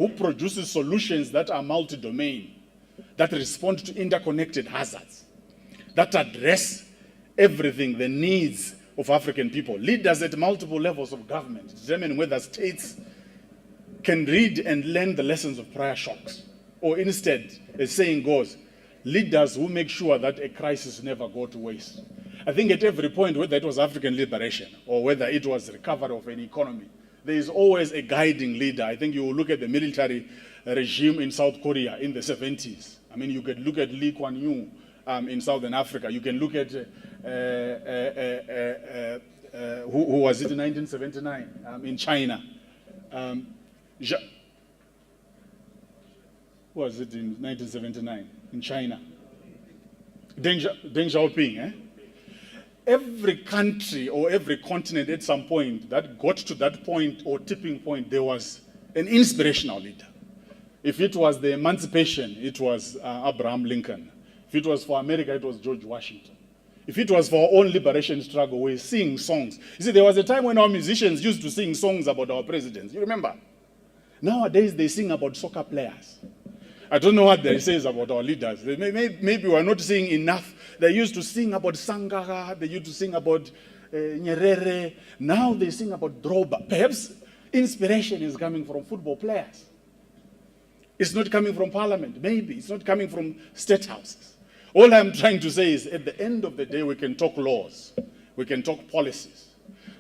who produces solutions that are multi-domain, that respond to interconnected hazards, that address everything, the needs of African people. Leaders at multiple levels of government determine whether states can read and learn the lessons of prior shocks. Or instead, as saying goes, leaders who make sure that a crisis never go to waste. I think at every point, whether it was African liberation or whether it was recovery of an economy, there is always a guiding leader. I think you will look at the military regime in South Korea in the 70s. I mean, you could look at Lee Kuan Yew in Southern Africa. You can look at, who was it in 1979 in China? Who was it in 1979 in China? Deng Xiaoping, eh? Every country or every continent at some point that got to that point or tipping point, there was an inspirational leader. If it was the emancipation, it was Abraham Lincoln. If it was for America, it was George Washington. If it was for our own liberation struggle, we sing songs. You see, there was a time when our musicians used to sing songs about our presidents. You remember? Nowadays, they sing about soccer players. I don't know what they say about our leaders. Maybe we're not seeing enough. They used to sing about Sangara. They used to sing about Nyerere. Now they sing about Drogba. Perhaps inspiration is coming from football players. It's not coming from parliament. Maybe it's not coming from state houses. All I'm trying to say is at the end of the day, we can talk laws. We can talk policies.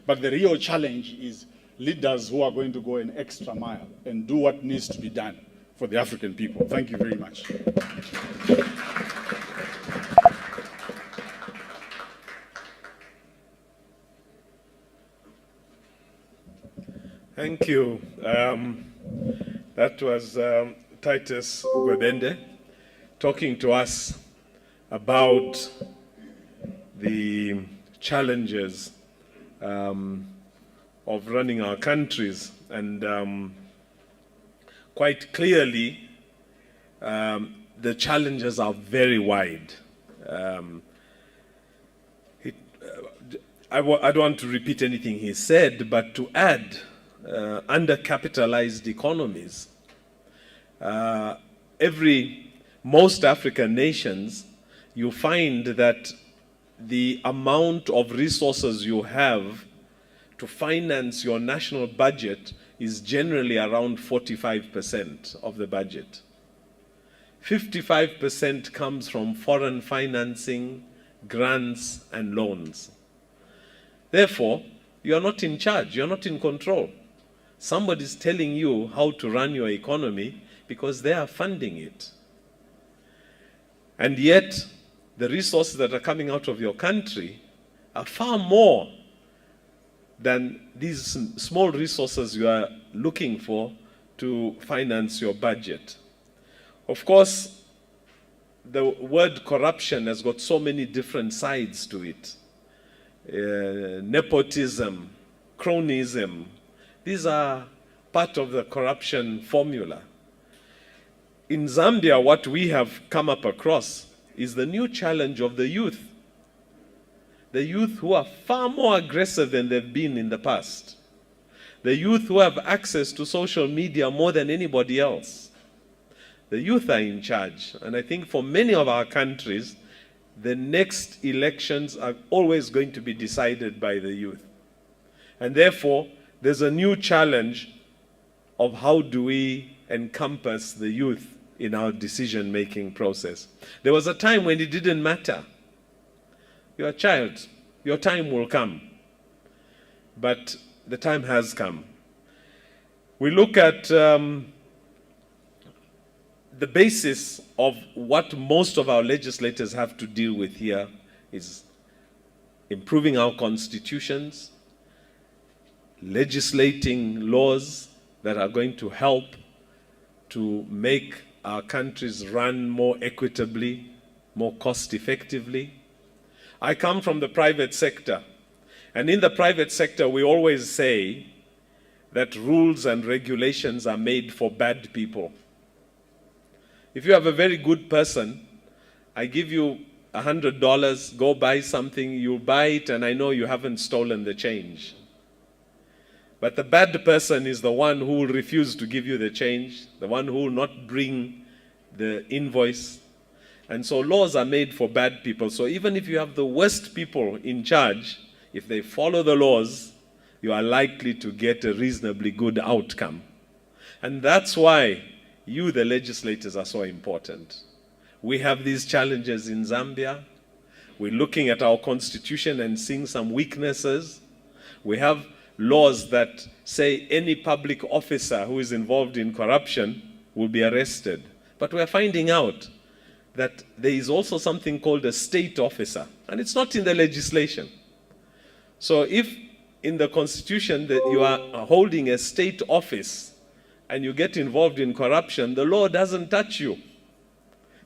But the real challenge is leaders who are going to go an extra mile and do what needs to be done for the African people. Thank you very much. Thank you. That was Titus Gwebende talking to us about the challenges of running our countries, and quite clearly the challenges are very wide. I don't want to repeat anything he said, but to add, undercapitalized economies. Most African nations, you find that the amount of resources you have to finance your national budget is generally around 45% of the budget. 55% comes from foreign financing, grants, and loans. Therefore, you are not in charge, you're not in control. Somebody's telling you how to run your economy because they are funding it. And yet, the resources that are coming out of your country are far more than these small resources you are looking for to finance your budget. Of course, the word corruption has got so many different sides to it. Nepotism, cronyism, these are part of the corruption formula. In Zambia, what we have come up across is the new challenge of the youth. The youth who are far more aggressive than they've been in the past. The youth who have access to social media more than anybody else. The youth are in charge. And I think for many of our countries, the next elections are always going to be decided by the youth. And therefore, there's a new challenge of how do we encompass the youth in our decision-making process. There was a time when it didn't matter. You're a child, your time will come. But the time has come. We look at the basis of what most of our legislators have to deal with here is improving our constitutions, legislating laws that are going to help to make our countries run more equitably, more cost-effectively. I come from the private sector, and in the private sector we always say that rules and regulations are made for bad people. If you have a very good person, I give you $100, go buy something, you buy it, and I know you haven't stolen the change. But the bad person is the one who will refuse to give you the change, the one who will not bring the invoice. And so laws are made for bad people. So even if you have the worst people in charge, if they follow the laws, you are likely to get a reasonably good outcome. And that's why you, the legislators, are so important. We have these challenges in Zambia. We're looking at our constitution and seeing some weaknesses. We have laws that say any public officer who is involved in corruption will be arrested. But we're finding out that there is also something called a state officer, and it's not in the legislation. So if in the constitution that you are holding a state office and you get involved in corruption, the law doesn't touch you.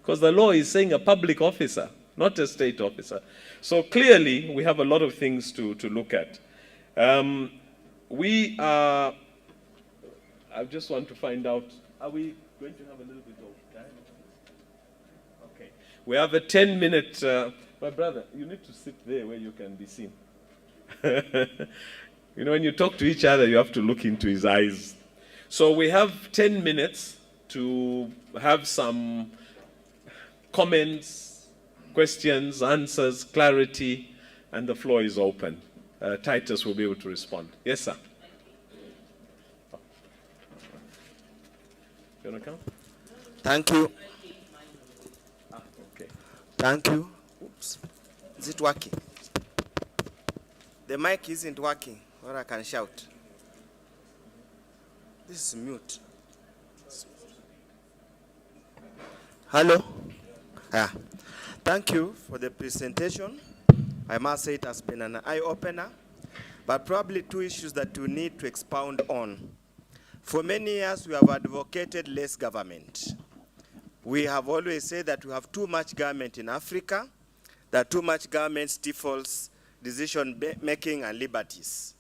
Because the law is saying a public officer, not a state officer. So clearly, we have a lot of things to look at. I just want to find out, are we going to have a little bit of time? Okay. We have a 10-minute, my brother, you need to sit there where you can be seen. You know, when you talk to each other, you have to look into his eyes. So we have 10 minutes to have some comments, questions, answers, clarity, and the floor is open. Titus will be able to respond. Yes, sir. You want to come? Thank you. Okay. Thank you. Oops. Is it working? The mic isn't working, or I can shout. This is mute. Hello? Yeah. Thank you for the presentation. I must say it has been an eye-opener, but probably two issues that we need to expound on. For many years, we have advocated less government. We have always said that we have too much government in Africa, that too much government stifles decision-making and liberties.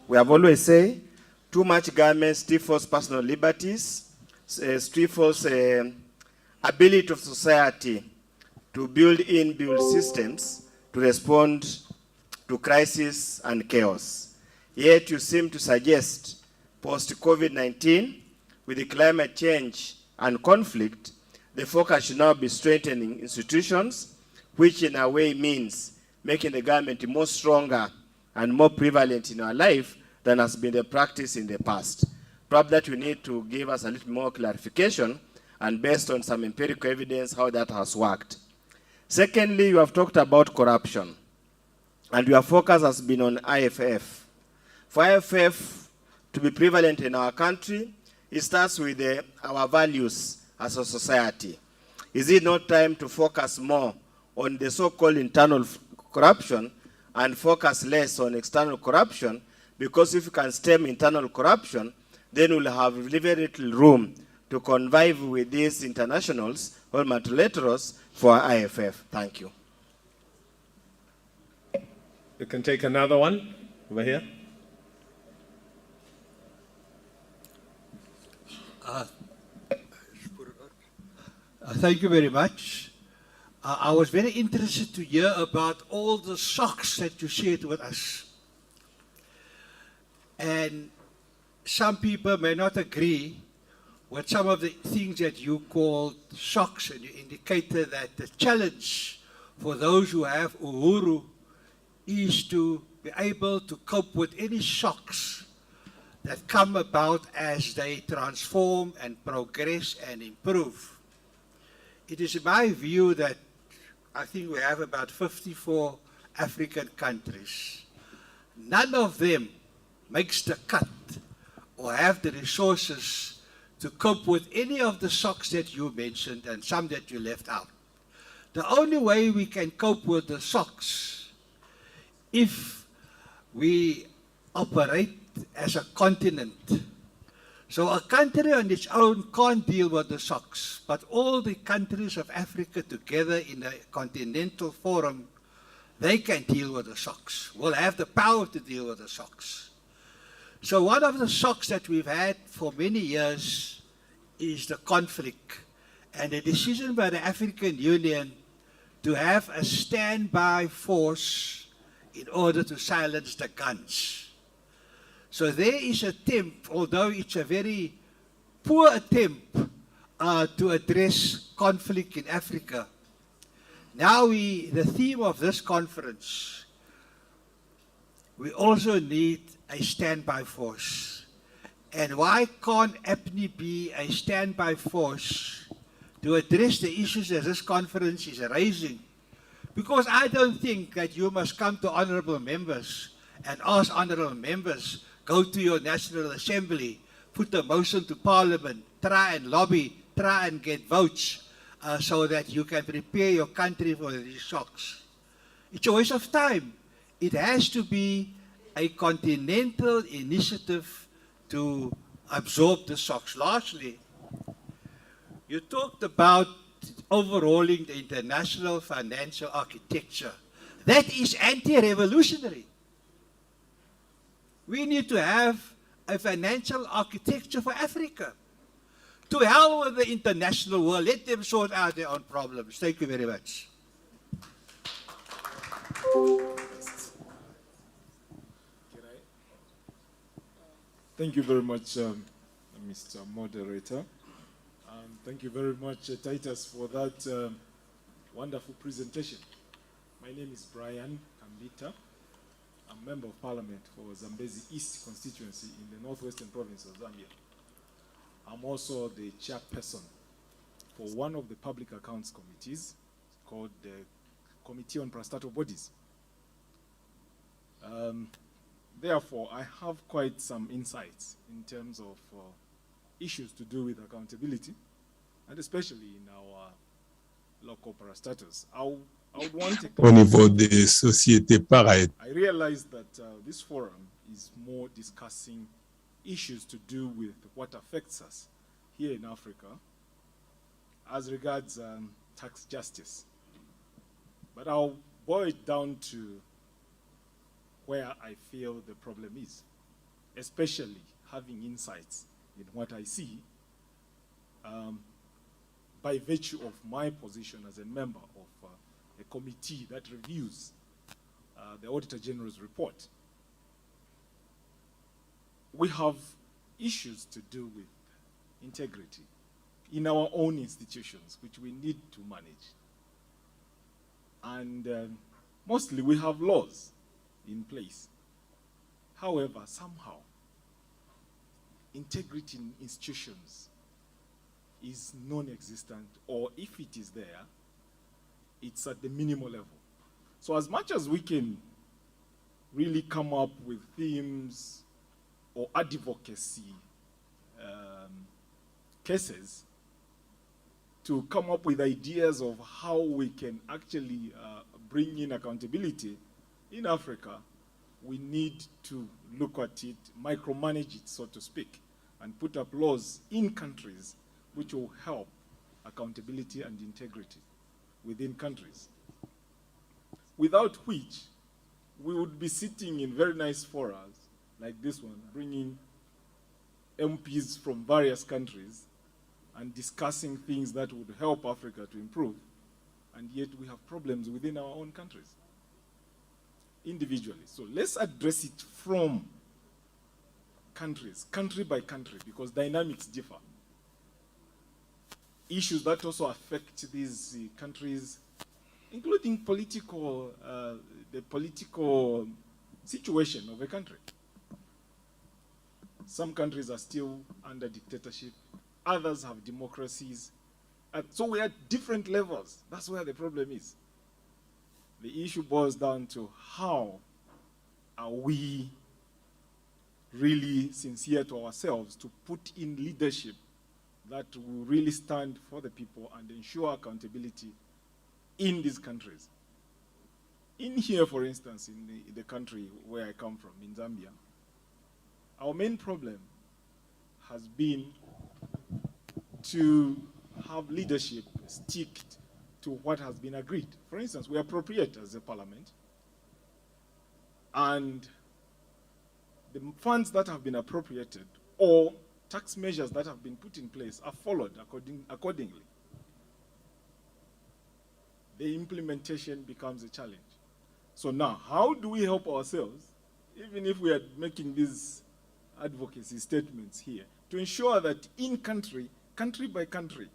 We have always said too much government stifles personal liberties, stifles ability of society to build systems to respond to crisis and chaos. Yet you seem to suggest post-COVID-19, with the climate change and conflict, the focus should now be strengthening institutions, which in a way means making the government more stronger and more prevalent in our life than has been the practice in the past. Probably that we need to give us a little more clarification and based on some empirical evidence how that has worked. Secondly, you have talked about corruption, and your focus has been on IFF. For IFF to be prevalent in our country, it starts with our values as a society. Is it not time to focus more on the so-called internal corruption and focus less on external corruption? Because if you can stem internal corruption, then we'll have very little room to convive with these internationals or multilaterals for IFF. Thank you. You can take another one over here. Thank you very much. I was very interested to hear about all the shocks that you shared with us. And some people may not agree with some of the things that you called shocks, and you indicated that the challenge for those who have uhuru is to be able to cope with any shocks that come about as they transform and progress and improve. It is my view that I think we have about 54 African countries. None of them makes the cut or have the resources to cope with any of the shocks that you mentioned and some that you left out. The only way we can cope with the shocks if we operate as a continent. So a country on its own can't deal with the shocks, but all the countries of Africa together in a continental forum, they can deal with the shocks, will have the power to deal with the shocks. So one of the shocks that we've had for many years is the conflict and the decision by the African Union to have a standby force in order to silence the guns. So there is an attempt, although it's a very poor attempt to address conflict in Africa. Now the theme of this conference, we also need a standby force. And why can't Apnifft be a standby force to address the issues that this conference is raising? Because I don't think that you must come to honorable members and ask honorable members, go to your National Assembly, put a motion to Parliament, try and lobby, try and get votes so that you can prepare your country for these shocks. It's a waste of time. It has to be a continental initiative to absorb the shocks. Lastly, you talked about overhauling the international financial architecture. That is anti-revolutionary. We need to have a financial architecture for Africa. To hell with the international world. Let them sort out their own problems. Thank you very much. Thank you very much, Mr. Moderator. Thank you very much, Titus, for that wonderful presentation. My name is Brian Kambita. I'm Member of Parliament for Zambezi East constituency in the Northwestern Province of Zambia. I'm also the chairperson for one of the public accounts committees called the Committee on Parastatal Bodies. Therefore, I have quite some insights in terms of issues to do with accountability, and especially in our local parastatals. I would want to au niveau des sociétés pareilles. I realize that this forum is more discussing issues to do with what affects us here in Africa as regards tax justice. But I'll boil it down to where I feel the problem is, especially having insights in what I see by virtue of my position as a member of a committee that reviews the Auditor General's report. We have issues to do with integrity in our own institutions, which we need to manage. And mostly we have laws in place. However, somehow, integrity in institutions is non-existent, or if it is there, it's at the minimal level. So as much as we can really come up with themes or advocacy cases to come up with ideas of how we can actually bring in accountability in Africa, we need to look at it, micromanage it, so to speak, and put up laws in countries which will help accountability and integrity within countries. Without which, we would be sitting in very nice forums like this one, bringing MPs from various countries and discussing things that would help Africa to improve, and yet we have problems within our own countries, individually. So let's address it from countries, country by country, because dynamics differ. Issues that also affect these countries, including political, the political situation of a country. Some countries are still under dictatorship, others have democracies. So we're at different levels. That's where the problem is. The issue boils down to how are we really sincere to ourselves to put in leadership that will really stand for the people and ensure accountability in these countries. In here, for instance, in the country where I come from, in Zambia, our main problem has been to have leadership stick to what has been agreed. For instance, we appropriate as a parliament, and the funds that have been appropriated or tax measures that have been put in place are followed accordingly. The implementation becomes a challenge. So now, how do we help ourselves, even if we are making these advocacy statements here, to ensure that in country, country by country,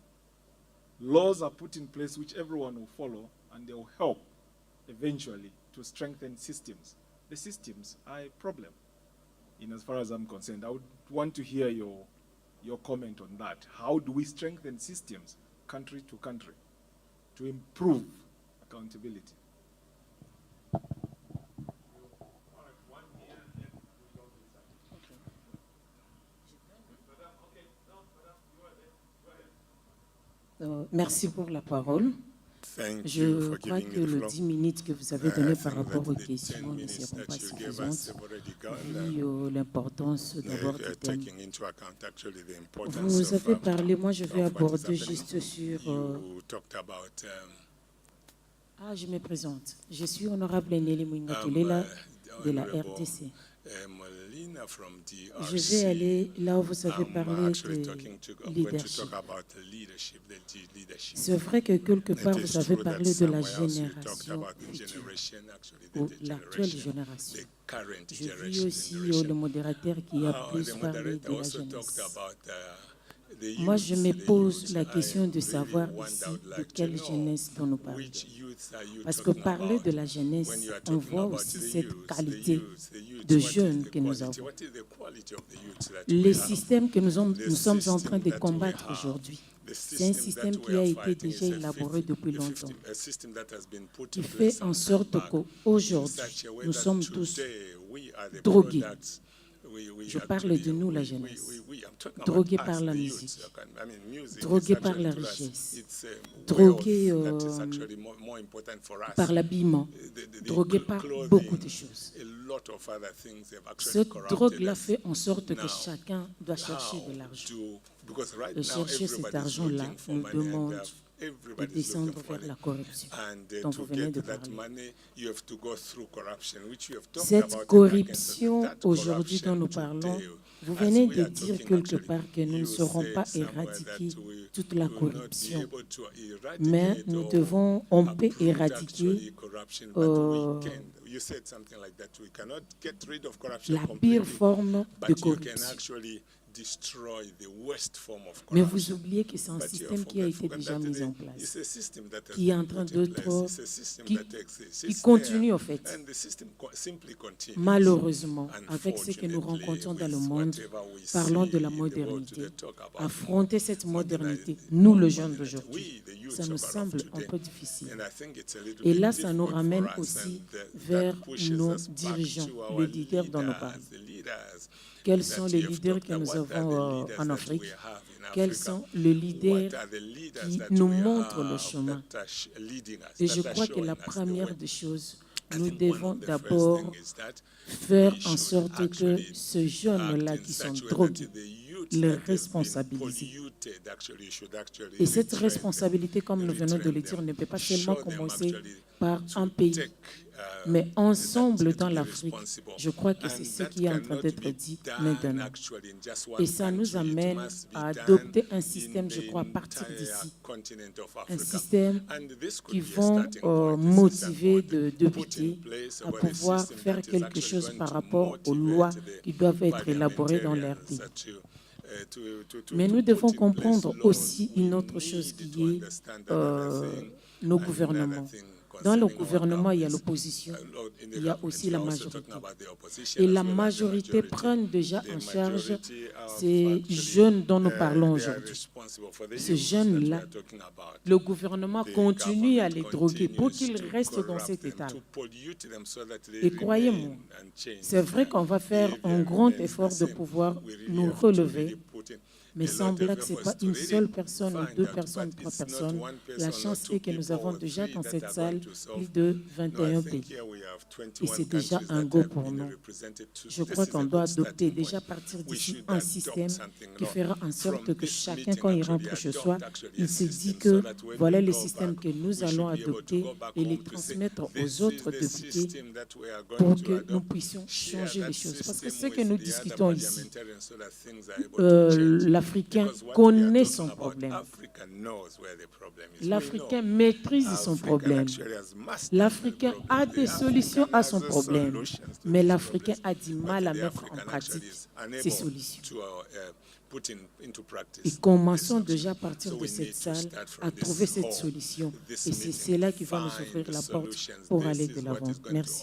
laws are put in place which everyone will follow, and they will help eventually to strengthen systems. The systems are a problem, in as far as I'm concerned. I would want to hear your comment on that. How do we strengthen systems, country to country, to improve accountability? Merci pour la parole. Je crois que les 10 minutes que vous avez données par rapport aux questions ne seront pas suffisantes, vu l'importance d'abord du thème. Vous avez parlé, moi je vais aborder juste sur... je me présente. Je suis honorable Nelly Mwingatulela de la RDC. Je vais aller là où vous avez parlé de leadership. C'est vrai que quelque part vous avez parlé de la génération future, ou l'actuelle génération. J'ai vu aussi le modérateur qui a plus parlé de la jeunesse. Moi, je me pose la question de savoir ici de quelle jeunesse dont nous parlons. Parce que parler de la jeunesse, on voit aussi cette qualité de jeunes que nous avons. Les systèmes que nous sommes en train de combattre aujourd'hui, c'est un système qui a été déjà élaboré depuis longtemps, qui fait en sorte qu'aujourd'hui, nous sommes tous drogués. Je parle de nous, la jeunesse, drogués par la musique, drogués par la richesse, drogués par l'habillement, drogués par beaucoup de choses. Cette drogue-là fait en sorte que chacun doit chercher de l'argent. Et chercher cet argent-là nous demande de descendre vers la corruption dont vous venez de parler. Cette corruption aujourd'hui dont nous parlons, vous venez de dire quelque part que nous ne saurons pas éradiquer toute la corruption, mais on peut éradiquer la pire forme de corruption. Mais vous oubliez que c'est un système qui a été déjà mis en place, qui est en train d'être, qui continue en fait. Malheureusement, avec ce que nous rencontrons dans le monde, parlons de la modernité. Affronter cette modernité, nous les jeunes d'aujourd'hui, ça nous semble un peu difficile. Et là, ça nous ramène aussi vers nos dirigeants, les leaders dont nous parlons. Quels sont les leaders que nous avons en Afrique? Quels sont les leaders qui nous montrent le chemin? Et je crois que la première des choses, nous devons d'abord faire en sorte que ces jeunes-là qui sont drogués, les responsabiliser. Et cette responsabilité, comme nous venons de le dire, ne peut pas seulement commencer par un pays, mais ensemble dans l'Afrique. Je crois que c'est ce qui est en train d'être dit maintenant. Et ça nous amène à adopter un système, je crois, à partir d'ici. Un système qui va motiver de députés à pouvoir faire quelque chose par rapport aux lois qui doivent être élaborées dans leur pays. Mais nous devons comprendre aussi une autre chose qui est nos gouvernements. Dans le gouvernement, il y a l'opposition, il y a aussi la majorité. Et la majorité prend déjà en charge ces jeunes dont nous parlons aujourd'hui. Ces jeunes-là, le gouvernement continue à les droguer pour qu'ils restent dans cet état. Et croyez-moi, c'est vrai qu'on va faire un grand effort de pouvoir nous relever. Mais semble que ce n'est pas une seule personne, ou deux personnes, trois personnes. La chance est que nous avons déjà dans cette salle plus de 21 pays. Et c'est déjà un go pour nous. Je crois qu'on doit adopter déjà à partir d'ici un système qui fera en sorte que chacun, quand il rentre chez soi, il se dit que voilà le système que nous allons adopter et les transmettre aux autres députés pour que nous puissions changer les choses. Parce que ce que nous discutons ici, la L'Africain connaît son problème. L'Africain maîtrise son problème. L'Africain a des solutions à son problème, mais l'Africain a du mal à mettre en pratique ces solutions. Et commençons déjà à partir de cette salle à trouver cette solution. Et c'est cela qui va nous ouvrir la porte pour aller de l'avant. Merci.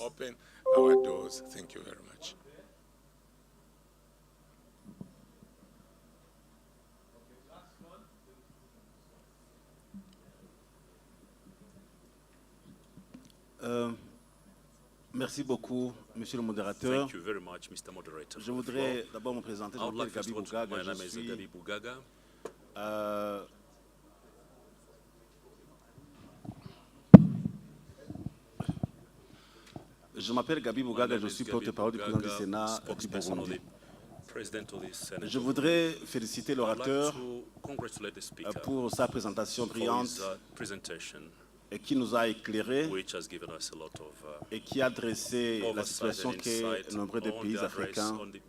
Merci beaucoup, Monsieur le modérateur. Thank you very much, Mr. Moderator. Je voudrais d'abord me présenter. I would like Gabi first of all, Bougaga. my name is Gabi Bougaga. Je m'appelle Gabi Bougaga, je suis porte-parole du président du Sénat du spokesperson of Burundi. the President of the Senate. Je voudrais féliciter I'd like l'orateur to congratulate the speaker pour sa présentation for brillante his presentation, et qui nous a éclairés which has given us a lot of et qui a dressé la oversight situation and que insight nombreux de on pays the address africains on the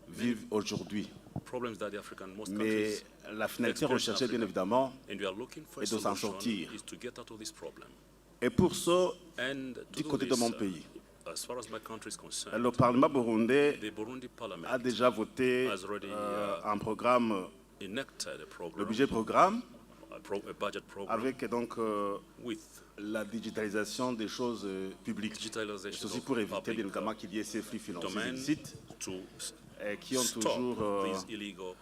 vivent aujourd'hui. problems that the African most Mais countries la finalité experience in recherchée, bien Africa. évidemment, And we are looking for a est de s'en solution sortir. is to get out of this problem. Et pour ce, And to du do côté de this, mon pays, as far as my country is concerned, le Parlement burundais the Burundi Parliament a déjà voté has already un programme, enacted a le program, budget programme, a budget program avec donc with la digitalisation des choses publiques. digitalization Ceci of pour éviter public bien évidemment qu'il y ait ces flux financiers domain illicites to qui ont stop toujours these illegal,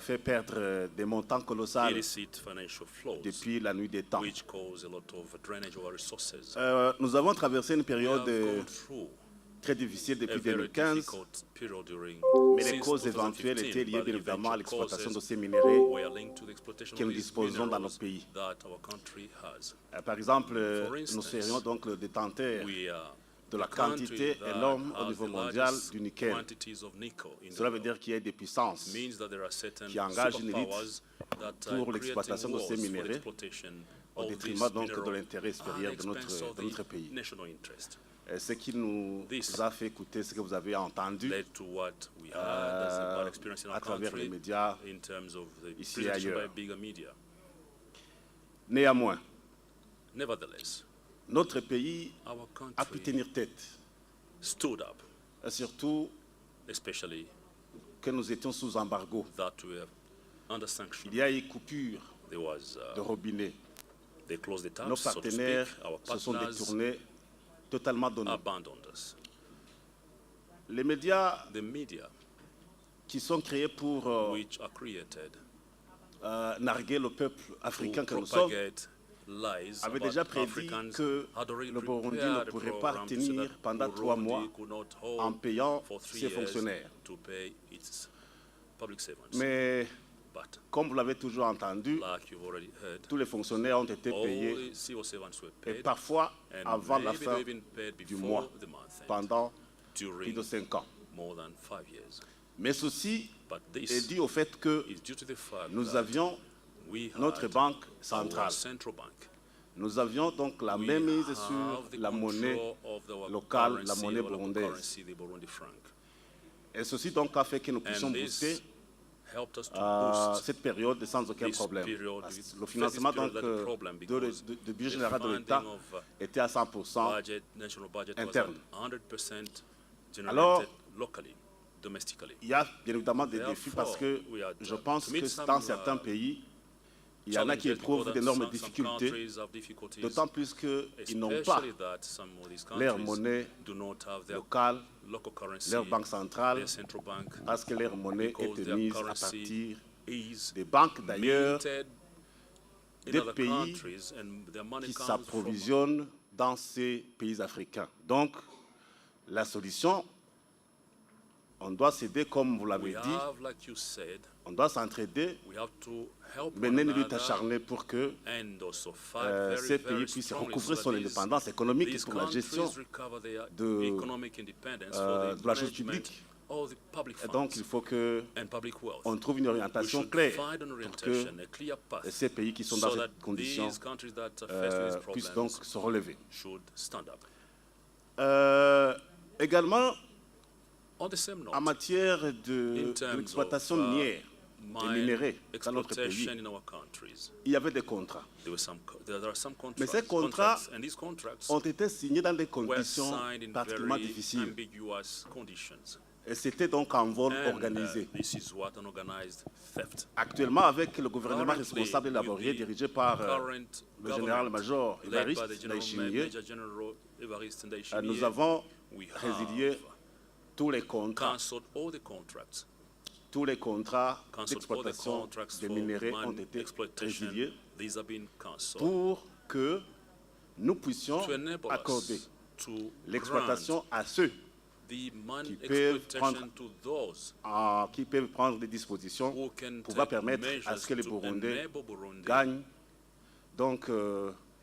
fait perdre des montants colossaux illicit financial flows, depuis la nuit des temps. which cause a lot of drainage of our resources. Nous avons traversé une We période have gone through très difficile a depuis very 2015, difficult period during mais les since causes éventuelles 2015, étaient liées but bien the évidemment à eventual l'exploitation de causes ces minéraux. were linked to the exploitation que of nous these disposons dans minerals nos pays. that our country has. Par exemple, For nous instance, serions donc le détenteur We are de la the country quantité that énorme au has niveau the mondial largest du nickel. quantities of nickel in the Cela veut world. dire qu'il y a des puissances Means that there are certain qui engagent une élite superpowers that pour are l'exploitation creating de ces walls for minéraux exploitation au of détriment these donc de minerals l'intérêt supérieur at de the expense of notre the pays. national interest. Ce qui nous This a fait écouter ce que vous avez entendu led to what we had as a bad experience in à our travers les country médias. in terms of the ici et presentation by ailleurs. bigger media. Néanmoins, Nevertheless, notre pays our a pu country tenir tête, stood up, surtout especially que nous étions sous embargo. that we were under sanction. Il y a eu coupure There was de robinet. they closed the Nos taps, so to partenaires speak. Our se sont partners détournés, totalement de nous. abandoned us. Les médias The media, qui sont créés pour which are created narguer le peuple africain que to nous sommes, propagate lies avaient about déjà prédit Africans, que had already le Burundi ne prepared a pourrait pas program to say tenir that pendant 3 Burundi mois could not hold en payant for 3 ses years fonctionnaires. to pay its public servants. Mais But comme vous l'avez toujours entendu, like you've already heard, tous les fonctionnaires ont été all payés the civil servants were et paid, parfois and avant la maybe fin they even paid du before mois, the month end, pendant plus during de 5 ans. more than 5 years. Mais ceci But est this dû au fait que is due to the fact nous that avions we notre had banque our centrale. central bank. Nous avions donc la We main mise have sur the la monnaie control of our locale, la currency, monnaie our local burundaise. currency, the Burundi franc. Et ceci donc a fait que nous puissions And booster this helped us to boost cette période sans aucun this problème. period, Parce que this le financement period donc, without a problem de because budget the général de funding l'État of était à 100%. budget, national budget interne. was at 100% Alors, generated locally, domestically. Il y a bien évidemment des défis parce que Therefore, we had je to pense meet que some, dans certains pays, il y en a qui challenges éprouvent because d'énormes some difficultés, countries have difficulties, d'autant plus qu'ils n'ont pas especially that some of these leur countries monnaie do not have their locale, local currency, leur banque centrale, their central bank, parce que leur monnaie because est their émise à currency partir is des banques d'ailleurs minted in des other pays countries, and their money qui comes from s'approvisionnent dans ces pays africains. Donc, la solution, on doit s'aider comme vous l'avez we dit, have, like you said, on doit s'entraider, we have to help one mener une lutte another acharnée pour que and also fight very, ces pays very puissent strongly recouvrer so son that these indépendance économique et these pour la gestion countries recover their de, economic independence for the de la chose management publique. of the public Et donc, il funds faut qu'on and public wealth. trouve une We orientation should claire find an pour orientation, que a clear path, ces pays qui sont dans so that cette condition these countries that are faced with these puissent donc problems se relever. should stand up. Également, On the same note, en matière in de terms l'exploitation of, minière, minéraux dans notre exploitation pays, in our countries. il y avait des contrats. There are some Mais contracts, ces contrats and these contracts ont été signés dans des were conditions signed in particulièrement very difficiles. ambiguous conditions. Et c'était donc en vol And organisé. this is what an organized theft. Actuellement, avec le gouvernement Currently, responsable et laborieux with the dirigé par current le général-major government, led by the Évariste General Ndayishimiye, Major General Evariste nous Ndayishimiye, avons we résilié have tous les contrats. cancelled all the contracts. Tous les contrats Cancelled all the d'exploitation contracts des for minéraux ont mine été exploitation. résiliés These have been cancelled pour que nous puissions to enable accorder us to grant l'exploitation à ceux the mine qui peuvent exploitation to those qui peuvent prendre des dispositions who can pour take permettre à measures ce que les to Burundais enable Burundi gagnent donc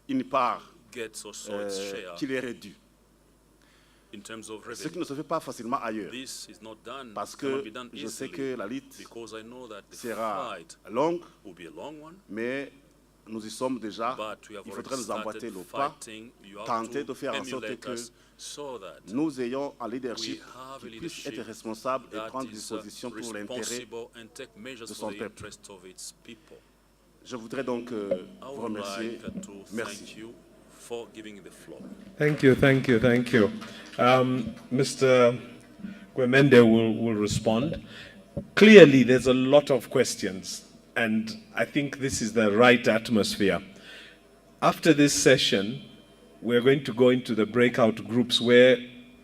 une part gets also its share qui leur est due. in terms of Ce qui revenue. ne se fait pas facilement ailleurs. This is not done, Parce cannot que be done je sais easily, que la lutte because I know that the sera fight longue, will be a long one, mais nous y sommes déjà. but we have Il already faudrait nous emboîter started le pas, fighting. You have tenter to de faire en sorte emulate que us so that nous ayons un we leadership have a qui puisse leadership être responsable et that prendre des is dispositions pour l'intérêt. responsible and take measures de for son the peuple. interest of its people. Je voudrais donc I vous would remercier. like to Merci. thank you for giving the floor. Thank you, thank you, thank you. Mr. Gwemende will respond. Clearly, there's a lot of questions, and I think this is the right atmosphere. After this session, we're going to go into the breakout groups where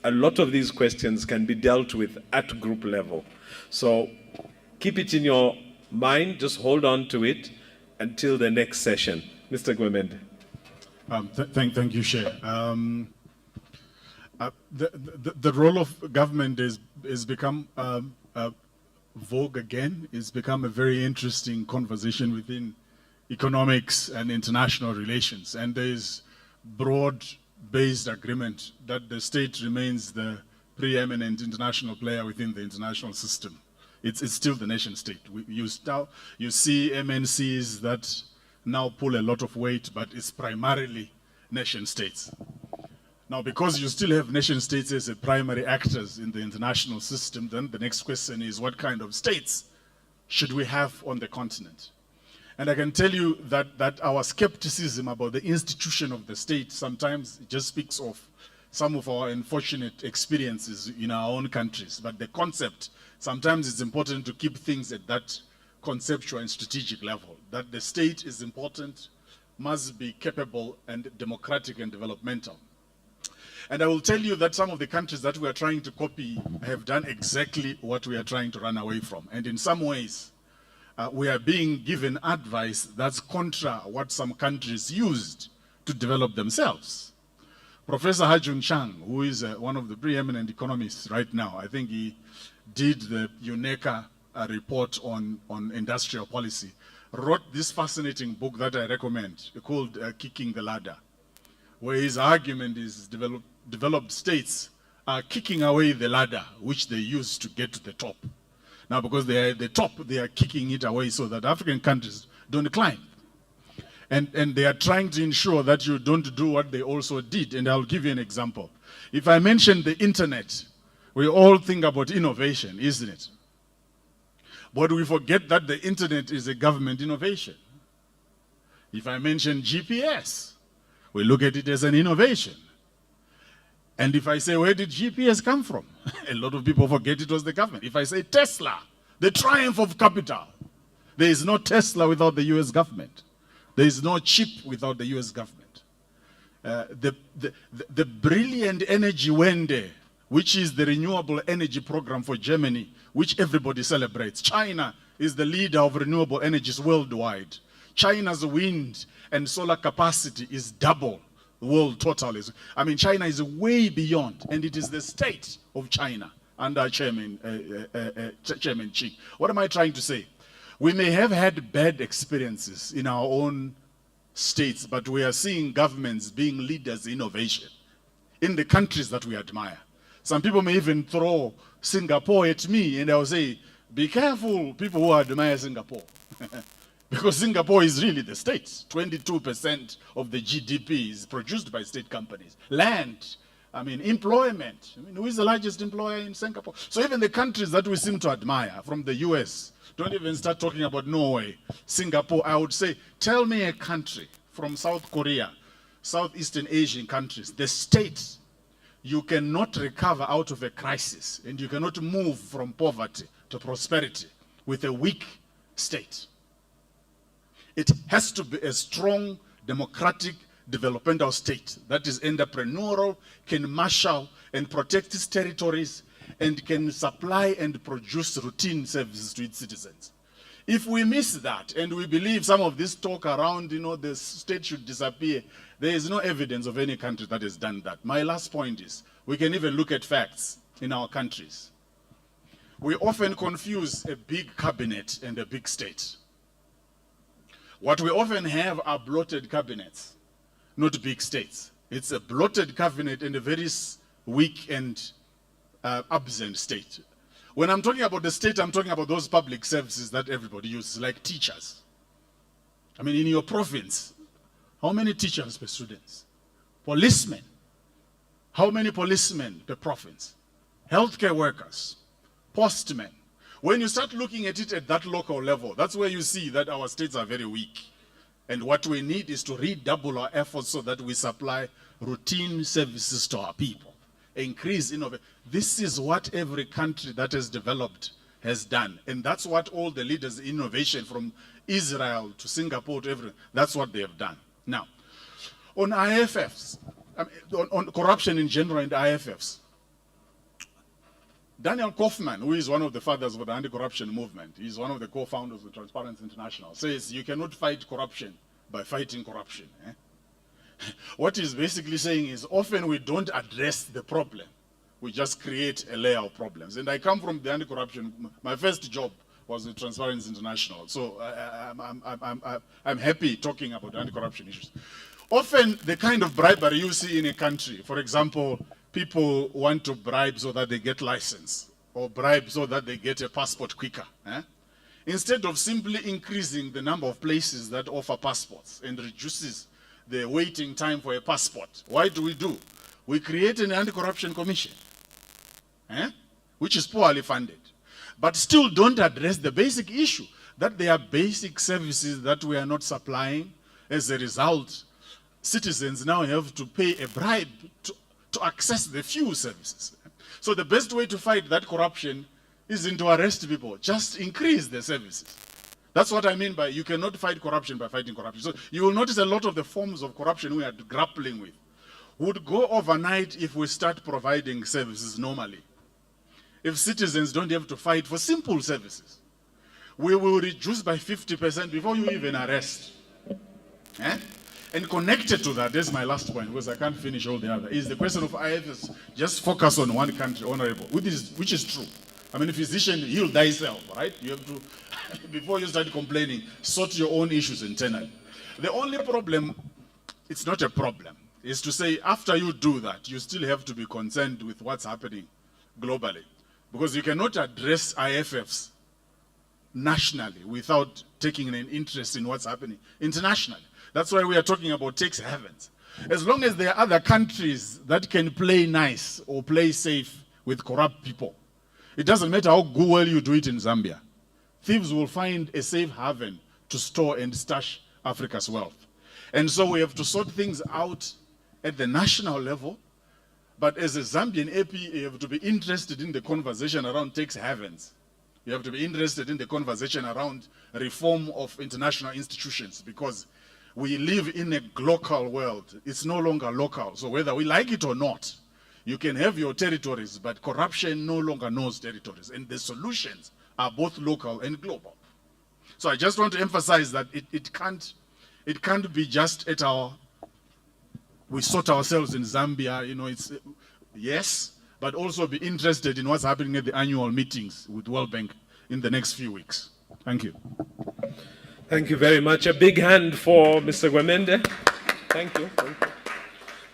a lot of these questions can be dealt with at group level. So keep it in your mind, just hold on to it until the next session. Mr. Gwemende. Thank you, Chair. The role of government is become vogue again. It's become a very interesting conversation within economics and international relations. And there's broad-based agreement that the state remains the preeminent international player within the international system. It's still the nation state. You see MNCs that now pull a lot of weight, but it's primarily nation states. Now, because you still have nation states as a primary actors in the international system, then the next question is, what kind of states should we have on the continent? And I can tell you that our skepticism about the institution of the state sometimes just speaks of some of our unfortunate experiences in our own countries. But the concept, sometimes it's important to keep things at that conceptual and strategic level, that the state is important, must be capable and democratic and developmental. And I will tell you that some of the countries that we are trying to copy have done exactly what we are trying to run away from. And in some ways, we are being given advice that's contra what some countries used to develop themselves. Professor Hajun Chang, who is one of the preeminent economists right now, I think he did the UNECA report on industrial policy, wrote this fascinating book that I recommend called Kicking the Ladder, where his argument is developed states are kicking away the ladder which they use to get to the top. Now, because they are at the top, they are kicking it away so that African countries don't climb. And they are trying to ensure that you don't do what they also did. And I'll give you an example. If I mention the internet, we all think about innovation, isn't it? But we forget that the internet is a government innovation. If I mention GPS, we look at it as an innovation. And if I say, where did GPS come from? A lot of people forget it was the government. If I say Tesla, the triumph of capital, there is no Tesla without the US government. There is no chip without the US government. The brilliant energy Wende, which is the renewable energy program for Germany, which everybody celebrates. China is the leader of renewable energies worldwide. China's wind and solar capacity is double the world total. I mean, China is way beyond, and it is the state of China under Chairman Xi. What am I trying to say? We may have had bad experiences in our own states, but we are seeing governments being leaders in innovation in the countries that we admire. Some people may even throw Singapore at me, and I'll say, be careful, people who admire Singapore. Because Singapore is really the state. 22% of the GDP is produced by state companies. Land, I mean, employment. I mean, who is the largest employer in Singapore? So even the countries that we seem to admire, from the US Don't even start talking about Norway, Singapore. I would say, tell me a country from South Korea, Southeastern Asian countries, the state you cannot recover out of a crisis and you cannot move from poverty to prosperity with a weak state. It has to be a strong, democratic, developmental state that is entrepreneurial, can marshal and protect its territories, and can supply and produce routine services to its citizens. If we miss that, and we believe some of this talk around, the state should disappear, there is no evidence of any country that has done that. My last point is, we can even look at facts in our countries. We often confuse a big cabinet and a big state. What we often have are bloated cabinets, not big states. It's a bloated cabinet and a very weak and absent state. When I'm talking about the state, I'm talking about those public services that everybody uses, like teachers. I mean, in your province, how many teachers per students? Policemen, how many policemen per province? Healthcare workers, postmen. When you start looking at it at that local level, that's where you see that our states are very weak. And what we need is to redouble our efforts so that we supply routine services to our people. Increase innovation. This is what every country that has developed has done. And that's what all the leaders in innovation from Israel to Singapore to everything, that's what they have done. Now, on IFFs, on corruption in general and IFFs, Daniel Kaufman, who is one of the fathers of the anti-corruption movement, he's one of the co-founders of Transparency International, says you cannot fight corruption by fighting corruption. What he's basically saying is often we don't address the problem. We just create a layer of problems. And I come from the anti-corruption. My first job was with Transparency International. So I'm happy talking about anti-corruption issues. Often the kind of bribery you see in a country, for example, people want to bribe so that they get license or bribe so that they get a passport quicker. Instead of simply increasing the number of places that offer passports and reduces the waiting time for a passport, what do? We create an anti-corruption commission, which is poorly funded, but still don't address the basic issue that there are basic services that we are not supplying. As a result, citizens now have to pay a bribe to access the few services. So the best way to fight that corruption isn't to arrest people, just increase the services. That's what I mean by you cannot fight corruption by fighting corruption. So you will notice a lot of the forms of corruption we are grappling with would go overnight if we start providing services normally. If citizens don't have to fight for simple services, we will reduce by 50% before you even arrest. And connected to that, there's my last point, because I can't finish all the other, is the question of IFS. Just focus on one country, honorable, which is true. I mean, a physician, heal thyself, right? You have to, before you start complaining, sort your own issues internally. The only problem, it's not a problem, is to say after you do that, you still have to be concerned with what's happening globally. Because you cannot address IFFs nationally without taking an interest in what's happening internationally. That's why we are talking about tax havens. As long as there are other countries that can play nice or play safe with corrupt people, it doesn't matter how well you do it in Zambia. Thieves will find a safe haven to store and stash Africa's wealth. And so we have to sort things out at the national level. But as a Zambian AP, you have to be interested in the conversation around tax havens. You have to be interested in the conversation around reform of international institutions, because we live in a global world. It's no longer local. So whether we like it or not, you can have your territories, but corruption no longer knows territories. And the solutions are both local and global. So I just want to emphasize that it can't be just at we sort ourselves in Zambia, it's, yes, but also be interested in what's happening at the annual meetings with World Bank in the next few weeks. Thank you. Thank you very much. A big hand for Mr. Gwemende. Thank you. Thank you.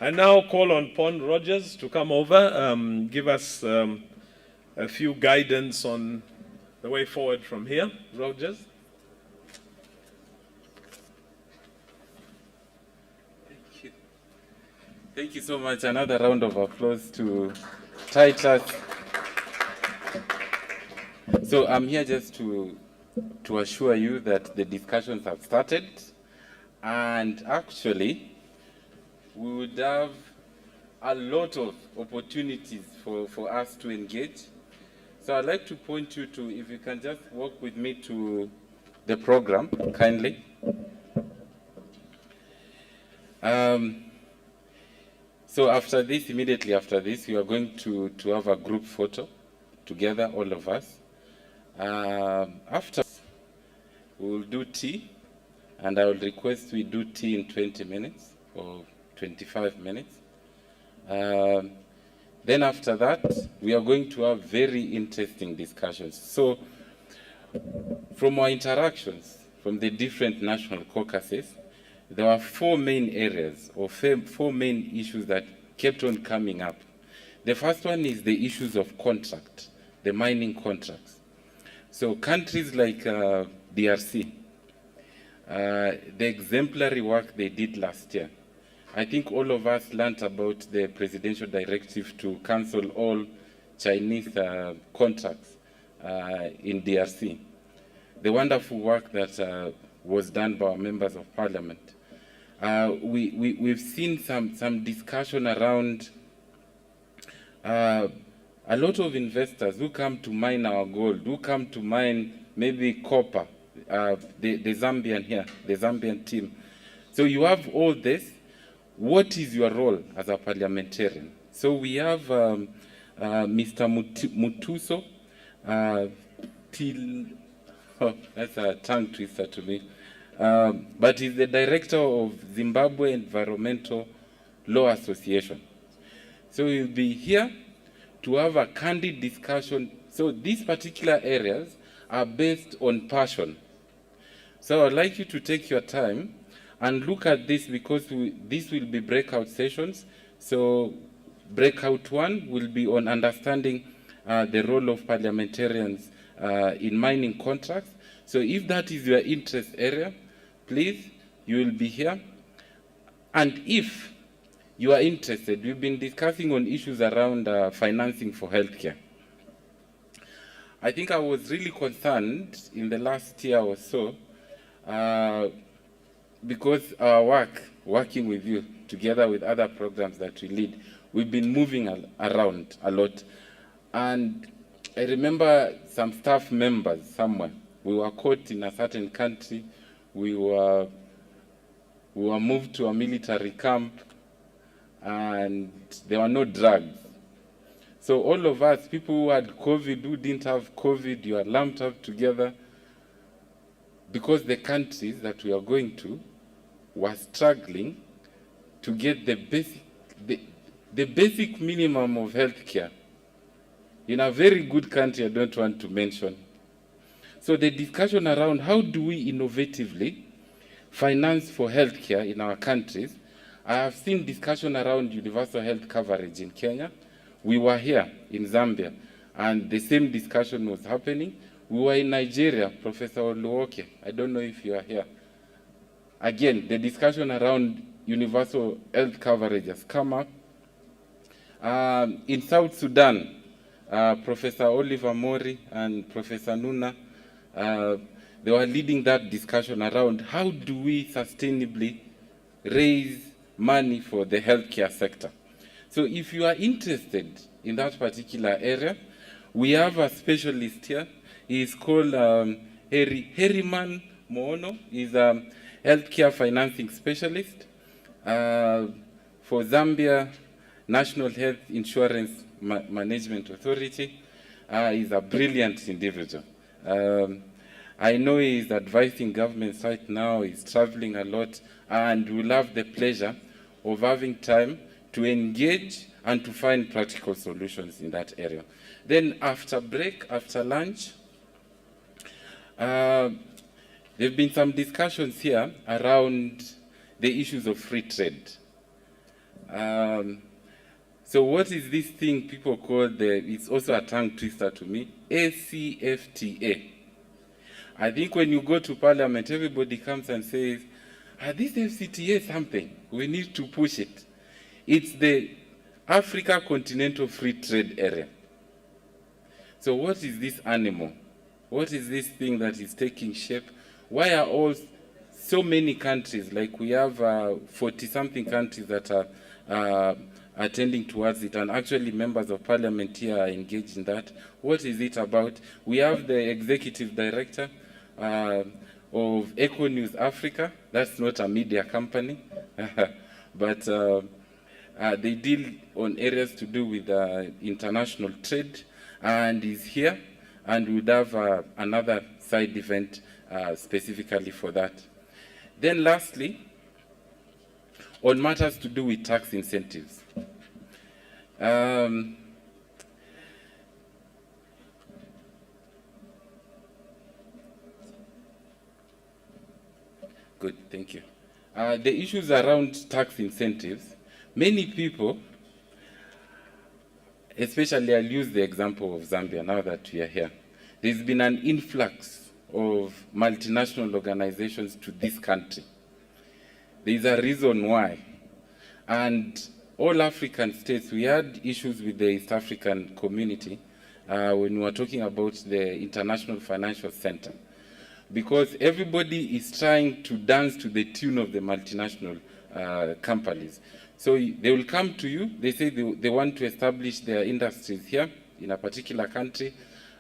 I now call on Pond Rogers to come over, give us a few guidance on the way forward from here. Rogers. Thank you. Thank you so much. Another round of applause to Titus. So I'm here just to to assure you that the discussions have started, and actually we would have a lot of opportunities for us to engage. So I'd like to point you to, if you can just walk with me to the program, kindly. So after this, immediately after this, we are going to have a group photo together, all of us. After, we will do tea, and I will request we do tea in 20 minutes or 25 minutes. Then after that, we are going to have very interesting discussions. So from our interactions, from the different national caucuses, there were four main areas or four main issues that kept on coming up. The first one is the issues of contract, the mining contracts. So countries like DRC, the exemplary work they did last year, I think all of us learned about the presidential directive to cancel all Chinese contracts in DRC. The wonderful work that was done by our members of parliament. We've seen some discussion around a lot of investors who come to mine our gold, who come to mine maybe copper, the Zambian here, the Zambian team. So you have all this. What is your role as a parliamentarian? So we have Mr. Mutuso, that's a tongue twister to me. But he's the director of Zimbabwe Environmental Law Association. So we'll be here to have a candid discussion. So these particular areas are based on passion. So I'd like you to take your time and look at this, because this will be breakout sessions. So breakout one will be on understanding the role of parliamentarians in mining contracts. So if that is your interest area, please, you will be here. And if you are interested, we've been discussing on issues around financing for healthcare. I think I was really concerned in the last year or so, because our working with you, together with other programs that we lead, we've been moving around a lot. And I remember some staff members somewhere, we were caught in a certain country, we were moved to a military camp, and there were no drugs. So all of us, people who had COVID, who didn't have COVID, you are lumped up together, because the countries that we are going to were struggling to get the basic minimum of health care in a very good country I don't want to mention. So the discussion around how do we innovatively finance for health care in our countries. I have seen discussion around universal health coverage in Kenya. We were here in Zambia, and the same discussion was happening. We were in Nigeria, Professor Oluoke. I don't know if you are here. Again, the discussion around universal health coverage has come up. In South Sudan, Professor Oliver Mori and Professor Nuna, they were leading that discussion around how do we sustainably raise money for the healthcare sector. So if you are interested in that particular area, we have a specialist here. He is called Herriman Moono. He's a healthcare financing specialist for Zambia National Health Insurance Management Authority. He's a brilliant individual. I know he's advising governments right now, he's traveling a lot, and we'll have the pleasure of having time to engage and to find practical solutions in that area. Then after break, after lunch, there have been some discussions here around the issues of free trade. So what is this thing people call it's also a tongue twister to me, ACFTA. I think when you go to Parliament, everybody comes and says, this FCTA something, we need to push it. It's the Africa Continental Free Trade Area. So what is this animal? What is this thing that is taking shape? Why are all so many countries, like we have 40-something countries that are attending towards it, and actually members of parliament here are engaged in that. What is it about? We have the executive director of Eco News Africa. That's not a media company, but they deal on areas to do with international trade, and is here, and we'd have another side event specifically for that. Then lastly, on matters to do with tax incentives. Good, thank you. The issues around tax incentives, many people, especially I'll use the example of Zambia now that we are here. There's been an influx of multinational organizations to this country. There's a reason why. And all African states, we had issues with the East African community when we were talking about the International Financial Center. Because everybody is trying to dance to the tune of the multinational companies. So they will come to you, they say they want to establish their industries here in a particular country,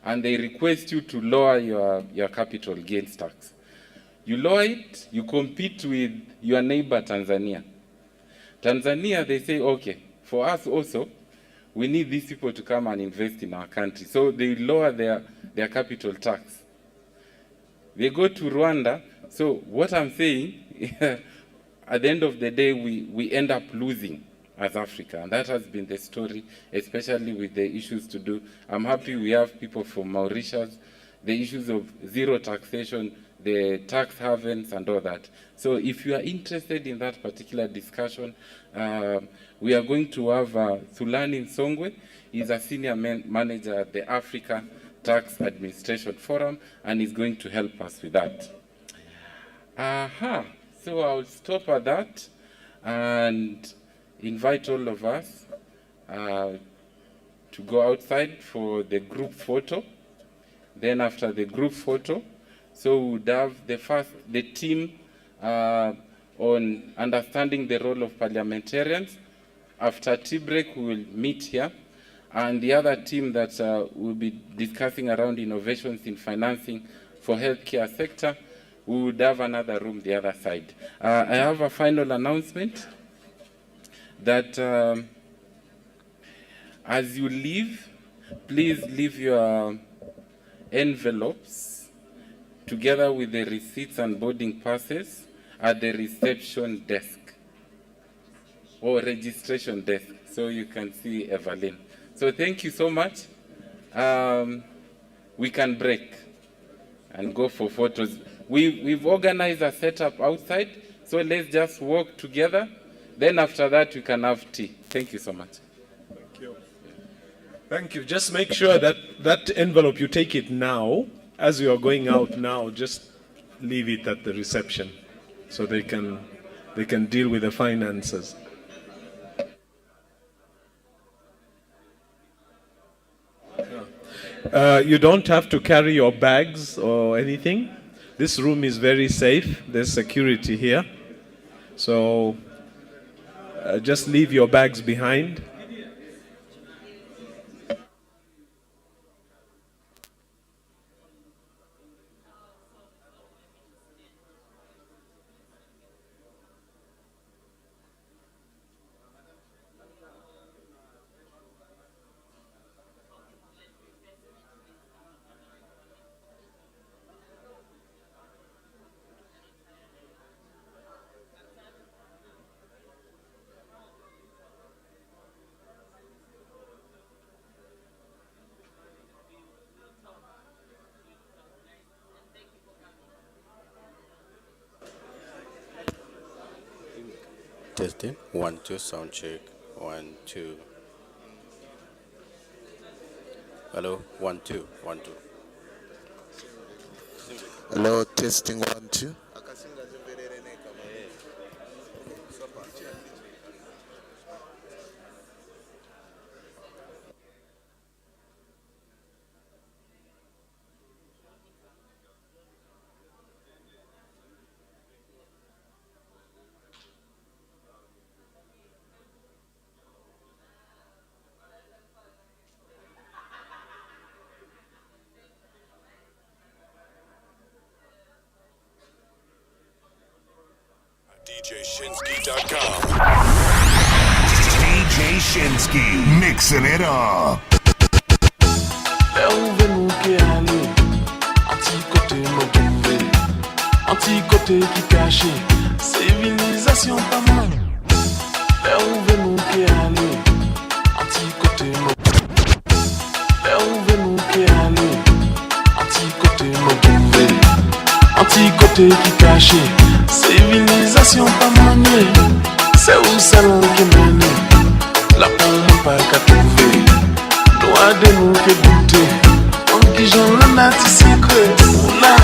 and they request you to lower your capital gains tax. You lower it, you compete with your neighbor Tanzania. Tanzania, they say, okay, for us also, we need these people to come and invest in our country. So they lower their capital tax. They go to Rwanda. So what I'm saying, at the end of the day, we end up losing as Africa. And that has been the story, especially with the issues to do. I'm happy we have people from Mauritius, the issues of zero taxation, the tax havens and all that. So if you are interested in that particular discussion, we are going to have Thulani Nsongwe. He's a senior manager at the Africa Tax Administration Forum, and he's going to help us with that. So I'll stop at that and invite all of us to go outside for the group photo. Then after the group photo, so we would have the team on understanding the role of parliamentarians. After tea break, we will meet here. And the other team that will be discussing around innovations in financing for healthcare sector, we would have another room the other side. I have a final announcement that as you leave, please leave your envelopes together with the receipts and boarding passes at the reception desk or registration desk, so you can see Evelyn. So thank you so much. We can break and go for photos. We've organized a setup outside, so let's just walk together. Then after that, we can have tea. Thank you so much. Thank you. Thank you. Just make sure that that envelope, you take it now. As you are going out now, just leave it at the reception so they can deal with the finances. You don't have to carry your bags or anything. This room is very safe. There's security here. So just leave your bags behind. Testing. 1, 2, sound check. 1, 2. Hello. 1, 2. 1, 2. Hello, testing 1, 2. DJShinsky.com. DJ Shinsky, mixing it up. Là où veut nous qui aller, anti-côté m'occuper, anti-côté qui caché, civilisation pas mal. Là où veut nous qui aller, anti-côté m'occuper, là où veut nous qui aller, anti-côté m'occuper, anti-côté qui caché, civilisation pas mal. C'est où salon qui mène, la pomme pas qu'à trouver. Doit de nous que goûter, on qui j'en ai un petit secret, oula.